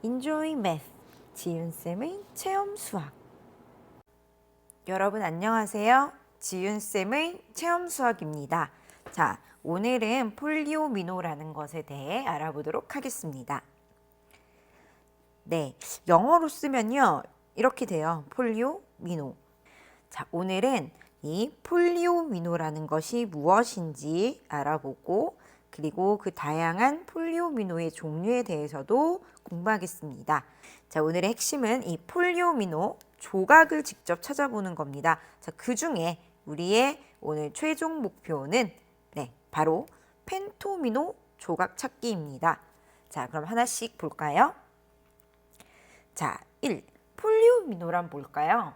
Enjoy Math, 지윤쌤의 체험 수학. 여러분 안녕하세요. 지윤쌤의 체험 수학입니다. 자, 오늘은 폴리오미노라는 것에 대해 알아보도록 하겠습니다. 네, 영어로 쓰면요. 이렇게 돼요. 폴리오미노. 자, 오늘은 이 폴리오미노라는 것이 무엇인지 알아보고 그리고 그 다양한 폴리오미노의 종류에 대해서도 공부하겠습니다. 자, 오늘의 핵심은 이 폴리오미노 조각을 직접 찾아보는 겁니다. 자, 그 중에 우리의 오늘 최종 목표는 바로 펜토미노 조각 찾기입니다. 자, 그럼 하나씩 볼까요? 자, 1. 폴리오미노란 뭘까요?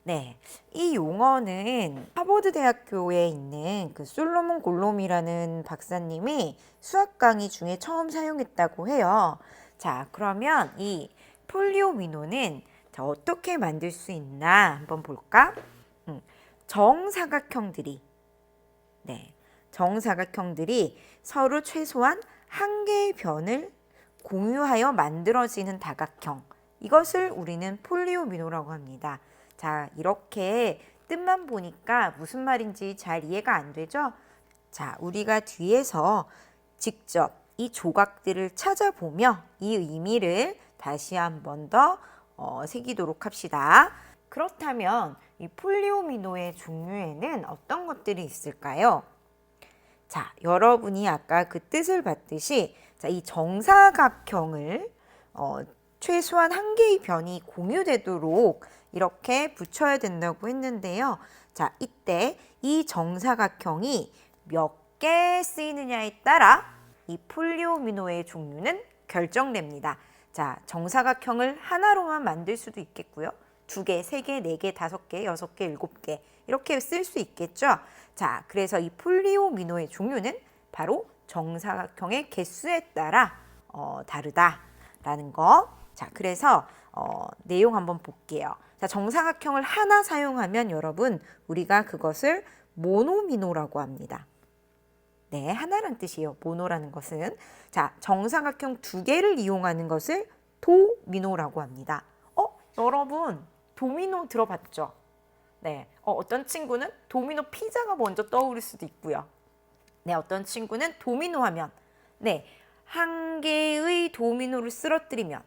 네, 이 용어는 하버드 대학교에 있는 그 솔로몬 골롬이라는 박사님이 수학 강의 중에 처음 사용했다고 해요. 자, 그러면 이 폴리오미노는 어떻게 만들 수 있나 한번 볼까? 정사각형들이 정사각형들이 서로 최소한 한 개의 변을 공유하여 만들어지는 다각형. 이것을 우리는 폴리오미노라고 합니다. 자, 이렇게 뜻만 보니까 무슨 말인지 잘 이해가 안 되죠? 자, 우리가 뒤에서 직접 이 조각들을 찾아보며 이 의미를 다시 한 번 더 새기도록 합시다. 그렇다면 이 폴리오미노의 종류에는 어떤 것들이 있을까요? 자, 여러분이 아까 그 뜻을 봤듯이 자, 이 정사각형을 최소한 한 개의 변이 공유되도록 이렇게 붙여야 된다고 했는데요. 자, 이때 이 정사각형이 몇 개 쓰이느냐에 따라 이 폴리오미노의 종류는 결정됩니다. 자, 정사각형을 하나로만 만들 수도 있겠고요. 2개, 3개, 4개, 5개, 6개, 7개 이렇게 쓸 수 있겠죠. 자, 그래서 이 폴리오미노의 종류는 바로 정사각형의 개수에 따라 다르다라는 거. 자, 그래서 내용 한번 볼게요. 자, 정사각형을 하나 사용하면 여러분 우리가 그것을 모노미노라고 합니다. 네, 하나란 뜻이에요. 모노라는 것은. 자, 정사각형 2개를 이용하는 것을 도미노라고 합니다. 여러분 도미노 들어봤죠? 네, 어떤 친구는 도미노 피자가 먼저 떠오를 수도 있고요. 네, 어떤 친구는 도미노 하면 한 개의 도미노를 쓰러뜨리면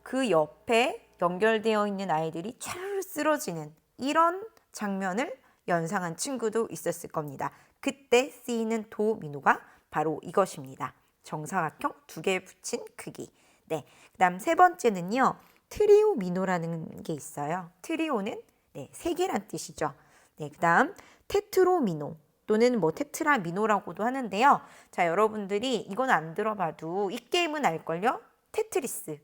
그 옆에 연결되어 있는 아이들이 차르르 쓰러지는 이런 장면을 연상한 친구도 있었을 겁니다. 그때 쓰이는 도미노가 바로 이것입니다. 정사각형 2개 붙인 크기. 네, 그다음 세 번째는요. 트리오미노라는 게 있어요. 트리오는 3개란 뜻이죠. 네, 그다음 테트로미노 또는 테트라미노라고도 하는데요. 자, 여러분들이 이건 안 들어봐도 이 게임은 알걸요? 테트리스.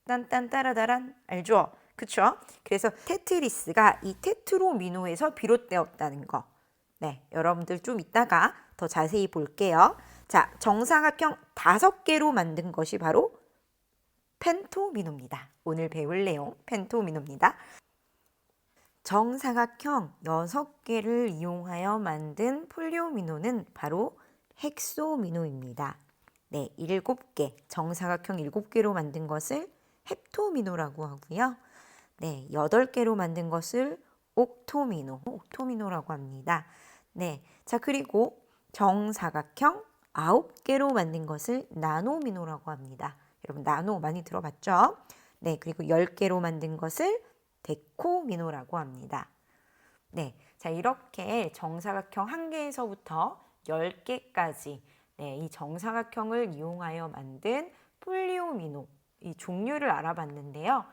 딴딴따라다란 알죠? 그쵸? 그래서 테트리스가 이 테트로미노에서 비롯되었다는 거. 네, 여러분들 좀 이따가 더 자세히 볼게요. 자, 정사각형 5개로 만든 것이 바로 펜토미노입니다. 오늘 배울 내용 펜토미노입니다. 정사각형 6개를 이용하여 만든 폴리오미노는 바로 헥소미노입니다. 네, 7개, 정사각형 7개로 만든 것을 헵토미노라고 하고요. 네, 8개로 만든 것을 옥토미노라고 합니다. 네, 자, 그리고 정사각형 9개로 만든 것을 나노미노라고 합니다. 여러분 나노 많이 들어봤죠? 네, 그리고 10개로 만든 것을 데코미노라고 합니다. 네, 자, 이렇게 정사각형 1개에서부터 10개까지 이 정사각형을 이용하여 만든 폴리오미노 이 종류를 알아봤는데요.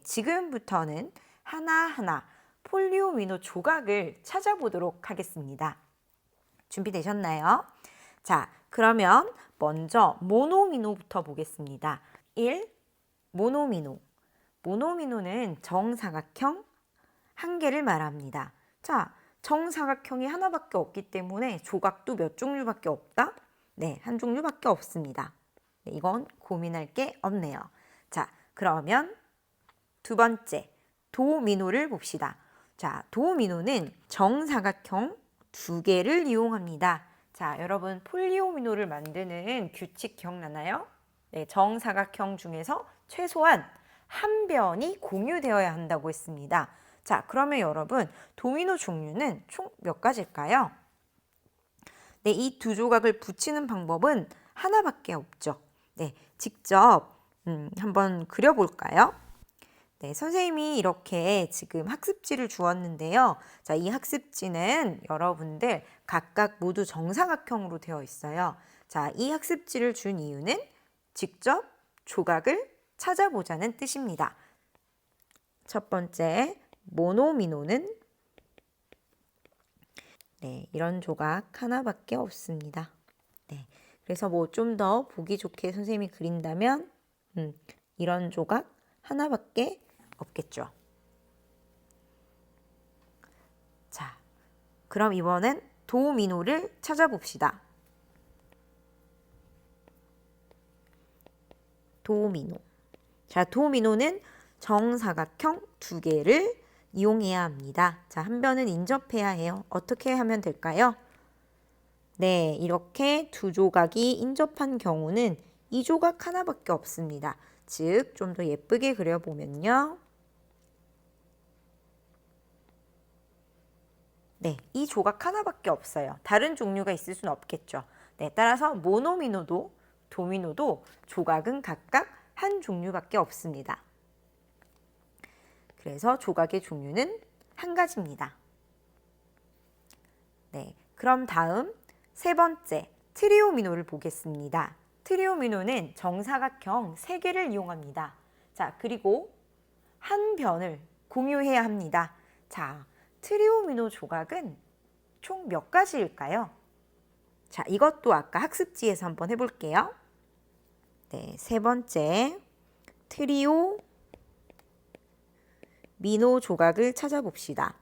지금부터는 하나하나 폴리오미노 조각을 찾아보도록 하겠습니다. 준비되셨나요? 자, 그러면 먼저 모노미노부터 보겠습니다. 1. 모노미노. 모노미노는 정사각형 1개를 말합니다. 자, 정사각형이 하나밖에 없기 때문에 조각도 몇 종류밖에 없다? 네, 한 종류밖에 없습니다. 네, 이건 고민할 게 없네요. 자, 그러면 2번째 도미노를 봅시다. 자, 도미노는 정사각형 2개를 이용합니다. 자, 여러분 폴리오미노를 만드는 규칙 기억나나요? 네, 정사각형 중에서 최소한 한 변이 공유되어야 한다고 했습니다. 자, 그러면 여러분, 도미노 종류는 총 몇 가지일까요? 네, 이 두 조각을 붙이는 방법은 하나밖에 없죠. 네, 직접 한번 그려볼까요? 네, 선생님이 이렇게 지금 학습지를 주었는데요. 자, 이 학습지는 여러분들 각각 모두 정사각형으로 되어 있어요. 자, 이 학습지를 준 이유는 직접 조각을 찾아보자는 뜻입니다. 첫 번째, 모노미노는 네, 이런 조각 하나밖에 없습니다. 네, 그래서 뭐 좀 더 보기 좋게 선생님이 그린다면 이런 조각 하나밖에 없겠죠. 자, 그럼 이번엔 도미노를 찾아봅시다. 도미노. 자, 도미노는 정사각형 두 개를 이용해야 합니다. 자, 한 변은 인접해야 해요. 어떻게 하면 될까요? 네, 이렇게 두 조각이 인접한 경우는 이 조각 하나밖에 없습니다. 즉, 좀 더 예쁘게 그려보면요. 네, 이 조각 하나밖에 없어요. 다른 종류가 있을 수는 없겠죠. 네, 따라서 모노미노도 도미노도 조각은 각각 한 종류밖에 없습니다. 그래서 조각의 종류는 한 가지입니다. 네, 그럼 다음 세 번째 트리오미노를 보겠습니다. 트리오미노는 정사각형 세 개를 이용합니다. 자, 그리고 한 변을 공유해야 합니다. 자, 트리오미노 조각은 총 몇 가지일까요? 자, 이것도 아까 학습지에서 한번 해볼게요. 네, 세 번째 트리오 미노 조각을 찾아봅시다.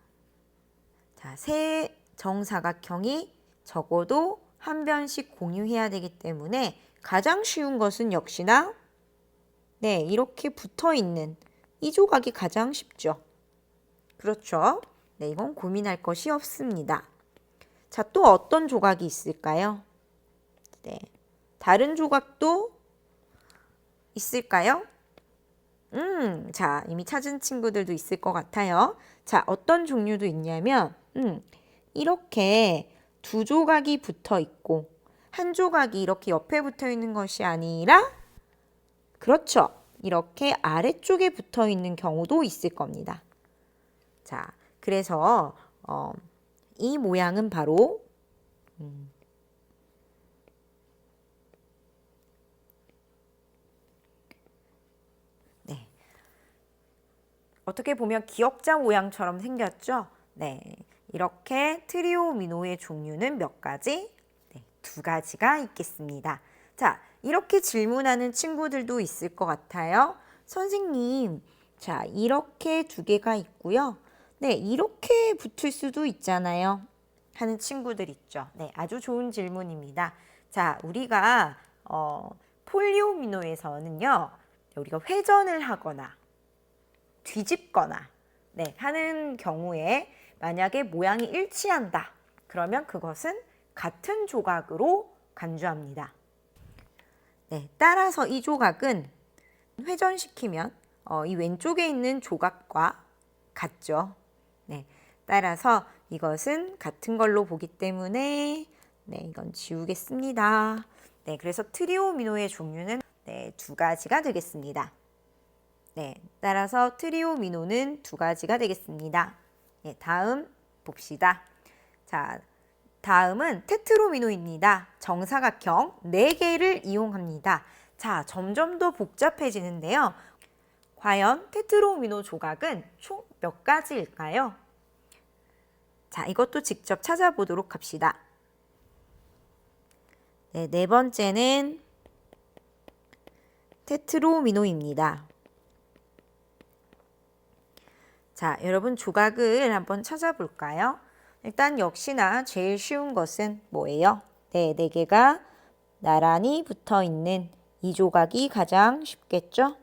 자, 세 정사각형이 적어도 한 변씩 공유해야 되기 때문에 가장 쉬운 것은 역시나 네, 이렇게 붙어 있는 이 조각이 가장 쉽죠. 그렇죠? 네, 이건 고민할 것이 없습니다. 자, 또 어떤 조각이 있을까요? 네, 다른 조각도 있을까요? 자, 이미 찾은 친구들도 있을 것 같아요. 자, 어떤 종류도 있냐면, 이렇게 두 조각이 붙어 있고, 한 조각이 이렇게 옆에 붙어 있는 것이 아니라, 그렇죠. 이렇게 아래쪽에 붙어 있는 경우도 있을 겁니다. 자, 그래서, 이 모양은 바로, 네. 어떻게 보면 기역자 모양처럼 생겼죠? 네. 이렇게 트리오미노의 종류는 몇 가지? 네, 두 가지가 있겠습니다. 자, 이렇게 질문하는 친구들도 있을 것 같아요. 선생님, 자, 이렇게 두 개가 있고요. 네, 이렇게 붙을 수도 있잖아요. 하는 친구들 있죠. 네, 아주 좋은 질문입니다. 자, 우리가 폴리오미노에서는요, 우리가 회전을 하거나 뒤집거나 네, 하는 경우에 만약에 모양이 일치한다. 그러면 그것은 같은 조각으로 간주합니다. 네, 따라서 이 조각은 회전시키면 이 왼쪽에 있는 조각과 같죠. 네, 따라서 이것은 같은 걸로 보기 때문에 네, 이건 지우겠습니다. 네, 그래서 트리오미노의 종류는 네, 두 가지가 되겠습니다. 네, 따라서 트리오미노는 두 가지가 되겠습니다. 네, 다음 봅시다. 자, 다음은 테트로미노입니다. 정사각형 4개를 이용합니다. 자, 점점 더 복잡해지는데요. 과연 테트로미노 조각은 총 몇 가지일까요? 자, 이것도 직접 찾아보도록 합시다. 네, 네 번째는 테트로미노입니다. 자, 여러분 조각을 한번 찾아볼까요? 일단 역시나 제일 쉬운 것은 뭐예요? 네, 4개가 나란히 붙어 있는 이 조각이 가장 쉽겠죠?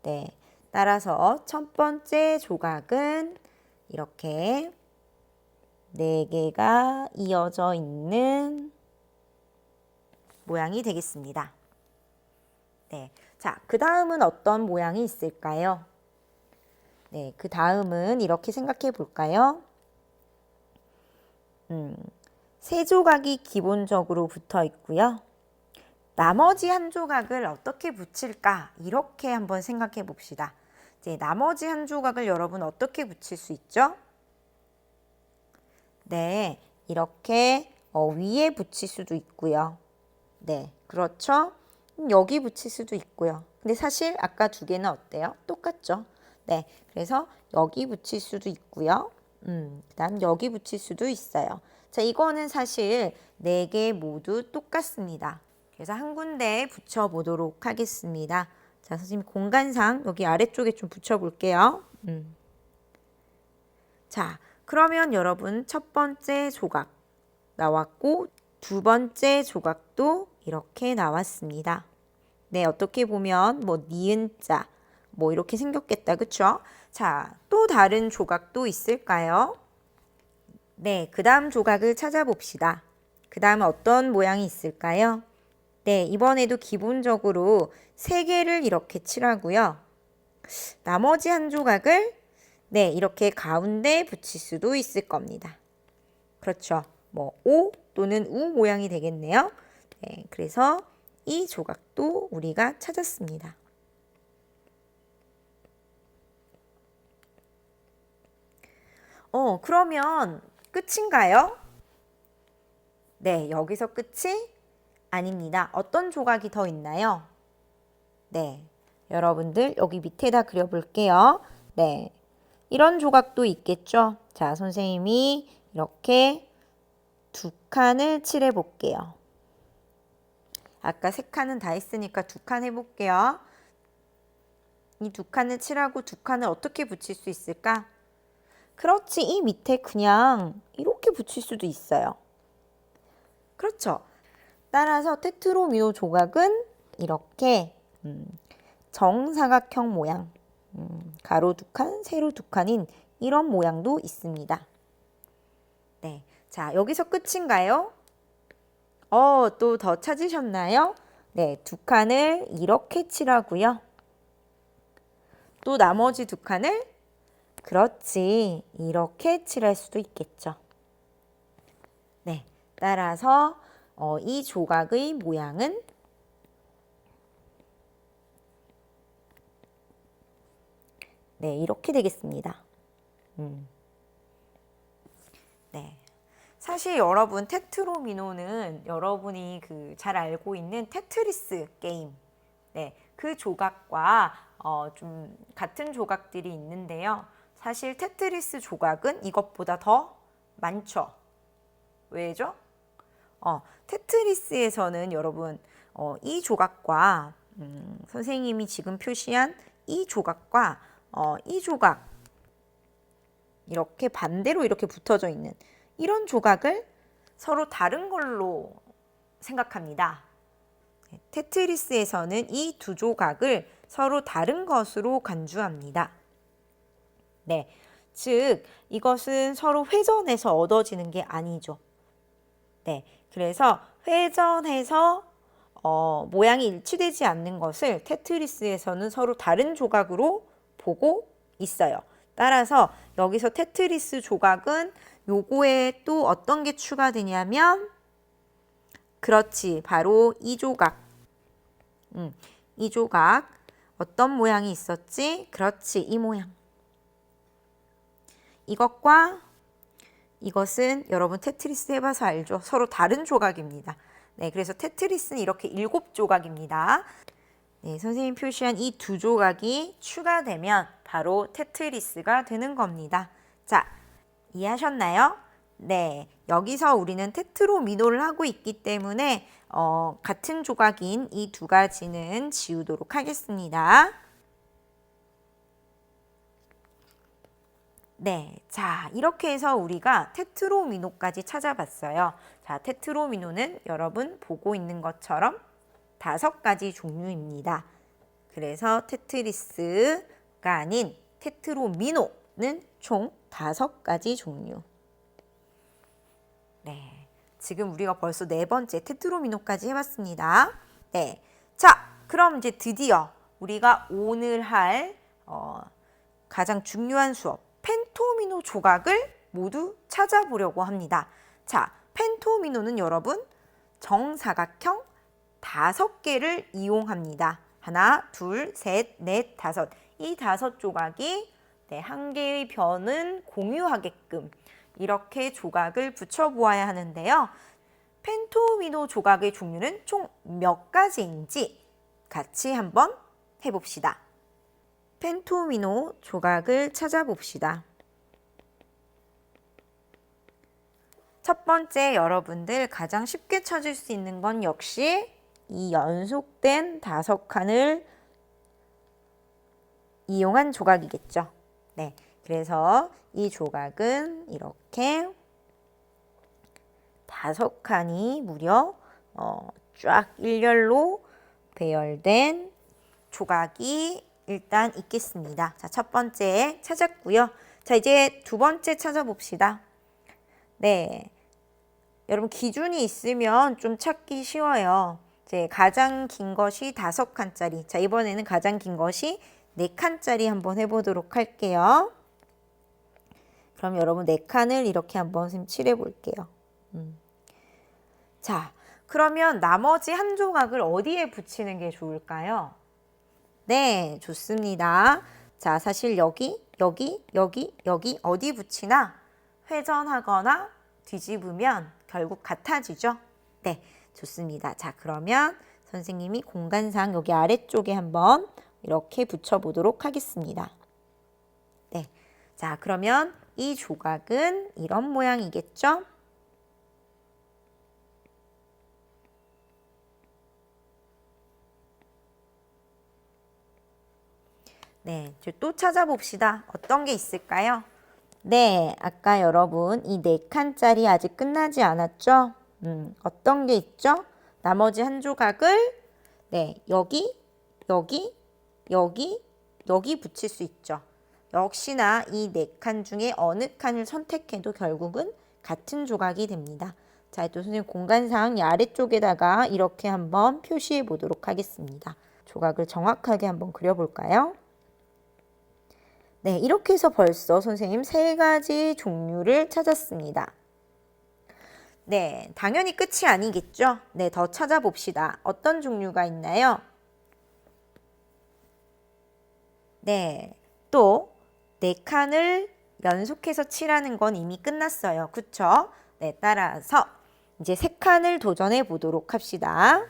네, 따라서 첫 번째 조각은 이렇게 4개가 이어져 있는 모양이 되겠습니다. 네. 자, 그 다음은 어떤 모양이 있을까요? 네, 그 다음은 이렇게 생각해 볼까요? 세 조각이 기본적으로 붙어 있고요. 나머지 한 조각을 어떻게 붙일까? 이렇게 한번 생각해 봅시다. 이제 나머지 한 조각을 여러분 어떻게 붙일 수 있죠? 네, 이렇게 위에 붙일 수도 있고요. 네, 그렇죠? 여기 붙일 수도 있고요. 근데 사실 아까 두 개는 어때요? 똑같죠? 네, 그래서 여기 붙일 수도 있고요. 그다음 여기 붙일 수도 있어요. 자, 이거는 사실 네 개 모두 똑같습니다. 그래서 한 군데에 붙여보도록 하겠습니다. 자, 선생님 공간상 여기 아래쪽에 좀 붙여볼게요. 자, 그러면 여러분 첫 번째 조각 나왔고 두 번째 조각도 이렇게 나왔습니다. 네, 어떻게 보면 뭐 니은자 뭐 이렇게 생겼겠다. 그쵸? 자, 또 다른 조각도 있을까요? 네, 그 다음 조각을 찾아봅시다. 그 다음에 어떤 모양이 있을까요? 네, 이번에도 기본적으로 세 개를 이렇게 칠하고요. 나머지 한 조각을 네, 이렇게 가운데 붙일 수도 있을 겁니다. 그렇죠. 뭐 O 또는 U 모양이 되겠네요. 네, 그래서 이 조각도 우리가 찾았습니다. 그러면 끝인가요? 네, 여기서 끝이 아닙니다. 어떤 조각이 더 있나요? 네, 여러분들 여기 밑에다 그려볼게요. 네, 이런 조각도 있겠죠? 자, 선생님이 이렇게 두 칸을 칠해 볼게요. 아까 세 칸은 다 했으니까 두 칸 해볼게요. 이 두 칸을 칠하고 두 칸을 어떻게 붙일 수 있을까? 그렇지, 이 밑에 그냥 이렇게 붙일 수도 있어요. 그렇죠. 따라서 테트로미노 조각은 이렇게 정사각형 모양, 가로 두 칸, 세로 두 칸인 이런 모양도 있습니다. 네, 자, 여기서 끝인가요? 또 더 찾으셨나요? 네, 두 칸을 이렇게 칠하고요. 또 나머지 두 칸을 그렇지, 이렇게 칠할 수도 있겠죠. 네, 따라서 이 조각의 모양은 네, 이렇게 되겠습니다. 네. 사실 여러분 테트로미노는 여러분이 잘 알고 있는 테트리스 게임, 네, 그 조각과 좀 같은 조각들이 있는데요. 사실 테트리스 조각은 이것보다 더 많죠. 왜죠? 테트리스에서는 여러분 이 조각과 선생님이 지금 표시한 이 조각과 이 조각 이렇게 반대로 이렇게 붙어져 있는 이런 조각을 서로 다른 걸로 생각합니다. 테트리스에서는 이 두 조각을 서로 다른 것으로 간주합니다. 네, 즉 이것은 서로 회전해서 얻어지는 게 아니죠. 네, 그래서 회전해서 모양이 일치되지 않는 것을 테트리스에서는 서로 다른 조각으로 보고 있어요. 따라서 여기서 테트리스 조각은 요거에 또 어떤 게 추가되냐면 그렇지, 바로 이 조각. 이 조각 어떤 모양이 있었지? 그렇지, 이 모양. 이것과 이것은 여러분 테트리스 해봐서 알죠? 서로 다른 조각입니다. 네, 그래서 테트리스는 이렇게 7조각입니다. 네, 선생님 표시한 이 두 조각이 추가되면 바로 테트리스가 되는 겁니다. 자, 이해하셨나요? 네, 여기서 우리는 테트로미노를 하고 있기 때문에 같은 조각인 이 두 가지는 지우도록 하겠습니다. 네, 자, 이렇게 해서 우리가 테트로미노까지 찾아봤어요. 자, 테트로미노는 여러분 보고 있는 것처럼 5가지 종류입니다. 그래서 테트리스가 아닌 테트로미노는 총 5가지 종류. 네, 지금 우리가 벌써 4번째 테트로미노까지 해봤습니다. 네, 자, 그럼 이제 드디어 우리가 오늘 할 가장 중요한 수업 펜토미노 조각을 모두 찾아보려고 합니다. 자, 펜토미노는 여러분 정사각형 5개를 이용합니다. 하나, 둘, 셋, 넷, 다섯. 이 5조각이 한 개의 변은 공유하게끔 이렇게 조각을 붙여보아야 하는데요. 펜토미노 조각의 종류는 총 몇 가지인지 같이 한번 해봅시다. 펜토미노 조각을 찾아봅시다. 첫 번째 여러분들 가장 쉽게 찾을 수 있는 건 역시 이 연속된 5칸을 이용한 조각이겠죠. 네, 그래서 이 조각은 이렇게 5칸이 무려 쫙 일렬로 배열된 조각이 일단 있겠습니다. 자, 첫 번째 찾았고요. 자, 이제 두 번째 찾아봅시다. 네, 여러분 기준이 있으면 좀 찾기 쉬워요. 이제 가장 긴 것이 5칸짜리. 자, 이번에는 가장 긴 것이 4칸짜리 한번 해보도록 할게요. 그럼 여러분 4칸을 이렇게 한번 칠해 볼게요. 자, 그러면 나머지 한 조각을 어디에 붙이는 게 좋을까요? 네, 좋습니다. 자, 사실 여기 어디 붙이나 회전하거나 뒤집으면 결국 같아지죠? 네, 좋습니다. 자, 그러면 선생님이 공간상 여기 아래쪽에 한번 이렇게 붙여보도록 하겠습니다. 네, 자, 그러면 이 조각은 이런 모양이겠죠? 네, 이제 또 찾아봅시다. 어떤 게 있을까요? 네, 아까 여러분 이 4칸짜리 아직 끝나지 않았죠? 어떤 게 있죠? 나머지 한 조각을 여기 붙일 수 있죠. 역시나 이 4칸 중에 어느 칸을 선택해도 결국은 같은 조각이 됩니다. 자, 또 선생님 공간상 이 아래쪽에다가 이렇게 한번 표시해 보도록 하겠습니다. 조각을 정확하게 한번 그려볼까요? 네, 이렇게 해서 벌써 선생님 3가지 종류를 찾았습니다. 네, 당연히 끝이 아니겠죠? 네, 더 찾아봅시다. 어떤 종류가 있나요? 네, 또 4칸을 연속해서 칠하는 건 이미 끝났어요. 그쵸? 네, 따라서 이제 3칸을 도전해 보도록 합시다.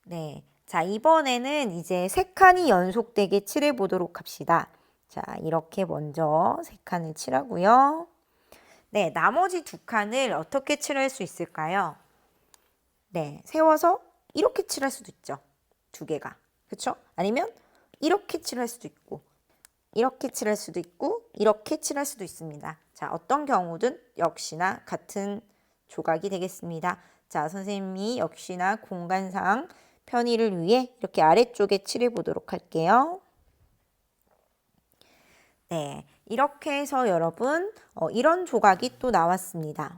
네, 자, 이번에는 이제 3칸이 연속되게 칠해 보도록 합시다. 자, 이렇게 먼저 3칸을 칠하고요. 네, 나머지 2칸을 어떻게 칠할 수 있을까요? 네, 세워서 이렇게 칠할 수도 있죠. 2개가. 그쵸? 아니면 이렇게 칠할 수도 있고, 이렇게 칠할 수도 있고, 이렇게 칠할 수도 있습니다. 자, 어떤 경우든 역시나 같은 조각이 되겠습니다. 자, 선생님이 역시나 공간상 편의를 위해 이렇게 아래쪽에 칠해 보도록 할게요. 네, 이렇게 해서 여러분 이런 조각이 또 나왔습니다.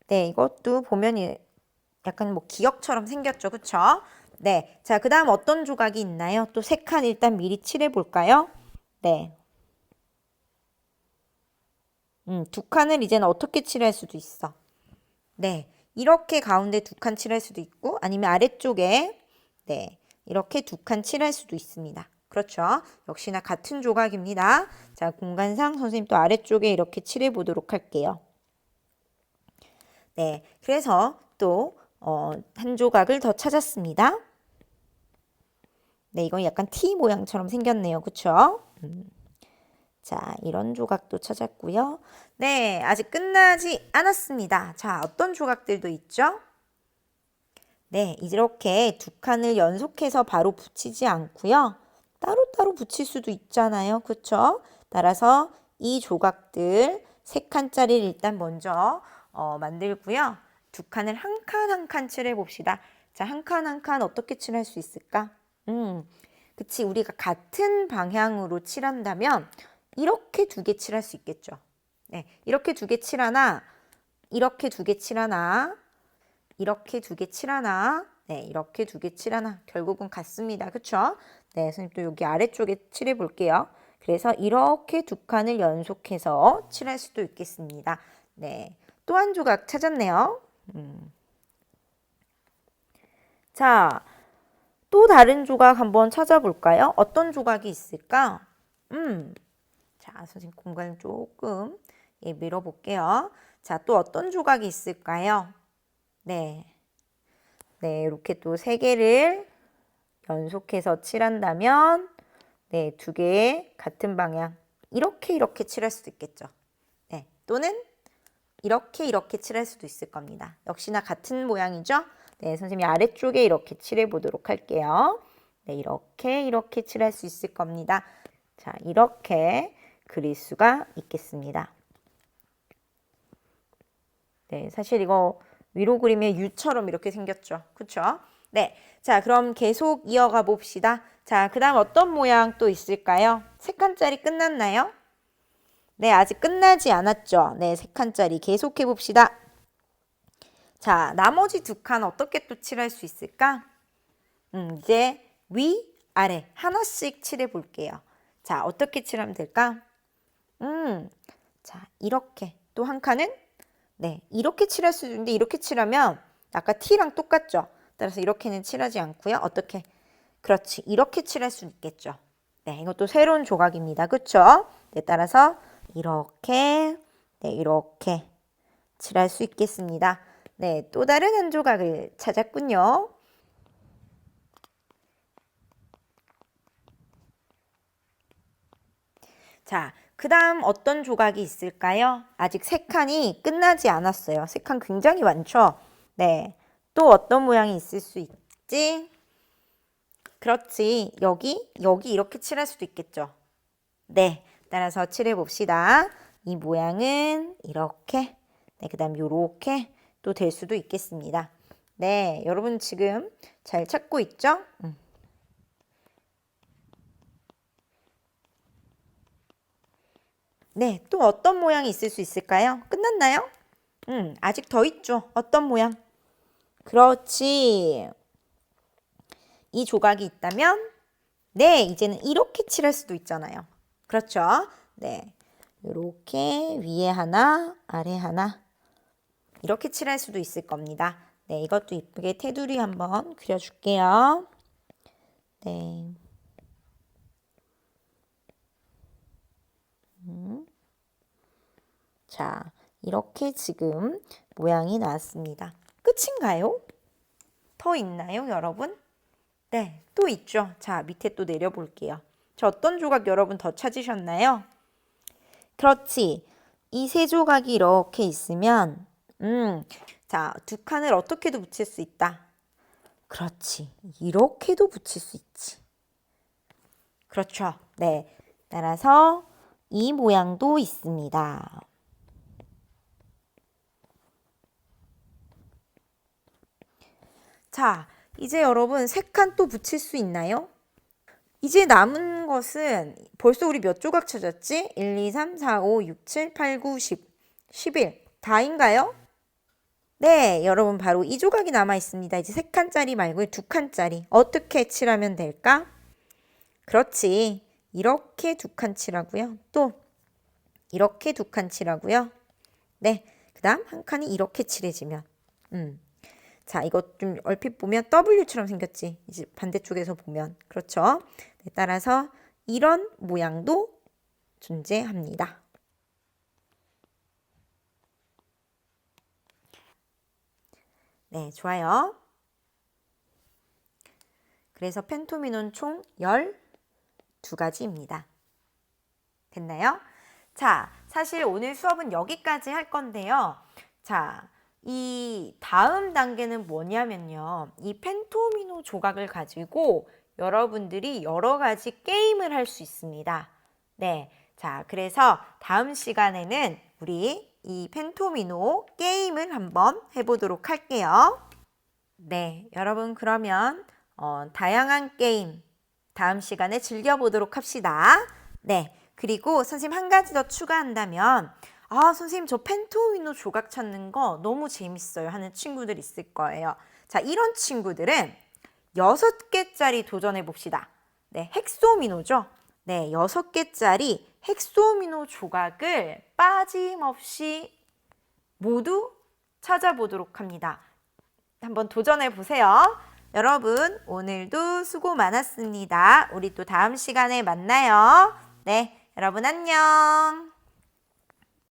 네, 이것도 보면 약간 뭐 기역처럼 생겼죠, 그쵸? 네, 자, 그 다음 어떤 조각이 있나요? 또 3칸 일단 미리 칠해 볼까요? 네. 2칸을 이제는 어떻게 칠할 수도 있어? 네, 이렇게 가운데 2칸 칠할 수도 있고 아니면 아래쪽에 네, 이렇게 2칸 칠할 수도 있습니다. 그렇죠? 역시나 같은 조각입니다. 자, 공간상 선생님 또 아래쪽에 이렇게 칠해 보도록 할게요. 네, 그래서 또 한 조각을 더 찾았습니다. 네, 이건 약간 T 모양처럼 생겼네요. 그쵸? 자, 이런 조각도 찾았고요. 네, 아직 끝나지 않았습니다. 자, 어떤 조각들도 있죠? 네, 이렇게 2칸을 연속해서 바로 붙이지 않고요. 따로따로 붙일 수도 있잖아요. 그쵸? 따라서 이 조각들 3칸짜리를 일단 먼저 만들고요. 2칸을 한 칸 한 칸 칠해 봅시다. 자, 한 칸 한 칸 어떻게 칠할 수 있을까? 그치, 우리가 같은 방향으로 칠한다면 이렇게 2개 칠할 수 있겠죠. 네, 이렇게 2개 칠하나 이렇게 두 개 칠하나, 이렇게 두 개 칠하나, 네, 이렇게 두 개 칠하나. 결국은 같습니다. 그쵸? 네, 선생님 또 여기 아래쪽에 칠해 볼게요. 그래서 이렇게 두 칸을 연속해서 칠할 수도 있겠습니다. 네, 또 한 조각 찾았네요. 자, 또 다른 조각 한번 찾아볼까요? 어떤 조각이 있을까? 자, 선생님 공간을 조금 밀어볼게요. 자, 또 어떤 조각이 있을까요? 네. 네, 이렇게 또 세 개를 연속해서 칠한다면, 네, 두 개 같은 방향. 이렇게 칠할 수도 있겠죠. 네, 또는 이렇게 칠할 수도 있을 겁니다. 역시나 같은 모양이죠? 네, 선생님이 아래쪽에 이렇게 칠해 보도록 할게요. 네, 이렇게 칠할 수 있을 겁니다. 자, 이렇게 그릴 수가 있겠습니다. 네, 사실 이거 위로 그리면 U처럼 이렇게 생겼죠. 그쵸? 네, 자, 그럼 계속 이어가 봅시다. 자, 그 다음 어떤 모양 또 있을까요? 세 칸짜리 끝났나요? 네, 아직 끝나지 않았죠. 네, 세 칸짜리 계속해 봅시다. 자, 나머지 두 칸 어떻게 또 칠할 수 있을까? 이제 위, 아래 하나씩 칠해 볼게요. 자, 어떻게 칠하면 될까? 자, 이렇게 또 한 칸은 네, 이렇게 칠할 수 있는데 이렇게 칠하면 아까 T랑 똑같죠? 따라서 이렇게는 칠하지 않고요. 어떻게? 그렇지, 이렇게 칠할 수 있겠죠. 네, 이것도 새로운 조각입니다. 그쵸? 네, 따라서 이렇게 네, 이렇게 칠할 수 있겠습니다. 네, 또 다른 한 조각을 찾았군요. 자, 그 다음 어떤 조각이 있을까요? 아직 세 칸이 끝나지 않았어요. 세 칸 굉장히 많죠? 네, 또 어떤 모양이 있을 수 있지? 그렇지, 여기 이렇게 칠할 수도 있겠죠? 네, 따라서 칠해 봅시다. 이 모양은 이렇게, 네, 그 다음 요렇게 또 될 수도 있겠습니다. 네, 여러분 지금 잘 찾고 있죠? 네, 또 어떤 모양이 있을 수 있을까요? 끝났나요? 아직 더 있죠. 어떤 모양? 그렇지. 이 조각이 있다면, 네, 이제는 이렇게 칠할 수도 있잖아요. 그렇죠? 네, 이렇게 위에 하나, 아래 하나 이렇게 칠할 수도 있을 겁니다. 네, 이것도 이쁘게 테두리 한번 그려줄게요. 네. 자, 이렇게 지금 모양이 나왔습니다. 끝인가요? 더 있나요, 여러분? 네, 또 있죠. 자, 밑에 또 내려볼게요. 자, 어떤 조각 여러분 더 찾으셨나요? 그렇지. 이 세 조각이 이렇게 있으면, 자, 두 칸을 어떻게도 붙일 수 있다. 그렇지. 이렇게도 붙일 수 있지. 그렇죠. 네. 따라서 이 모양도 있습니다. 자, 이제 여러분 세 칸 또 붙일 수 있나요? 이제 남은 것은 벌써 우리 몇 조각 찾았지? 1, 2, 3, 4, 5, 6, 7, 8, 9, 10, 11. 다인가요? 네, 여러분 바로 이 조각이 남아 있습니다. 이제 세 칸짜리 말고 두 칸짜리. 어떻게 칠하면 될까? 그렇지. 이렇게 두 칸 칠하고요. 또 이렇게 두 칸 칠하고요. 네, 그 다음 한 칸이 이렇게 칠해지면 자, 이거 좀 얼핏 보면 W처럼 생겼지. 이제 반대쪽에서 보면. 그렇죠? 네, 따라서 이런 모양도 존재합니다. 네, 좋아요. 그래서 펜토미노는 총 12가지입니다. 됐나요? 자, 사실 오늘 수업은 여기까지 할 건데요. 자, 이 다음 단계는 뭐냐면요. 이 펜토미노 조각을 가지고 여러분들이 여러 가지 게임을 할 수 있습니다. 네. 자, 그래서 다음 시간에는 우리 이 펜토미노 게임을 한번 해보도록 할게요. 네, 여러분 그러면 다양한 게임 다음 시간에 즐겨보도록 합시다. 네, 그리고 선생님 한 가지 더 추가한다면 아, 선생님 저 펜토미노 조각 찾는 거 너무 재밌어요 하는 친구들 있을 거예요. 자, 이런 친구들은 6개짜리 도전해 봅시다. 네, 헥소미노죠. 네, 6개짜리 헥소미노 조각을 빠짐없이 모두 찾아보도록 합니다. 한번 도전해 보세요. 여러분, 오늘도 수고 많았습니다. 우리 또 다음 시간에 만나요. 네, 여러분 안녕.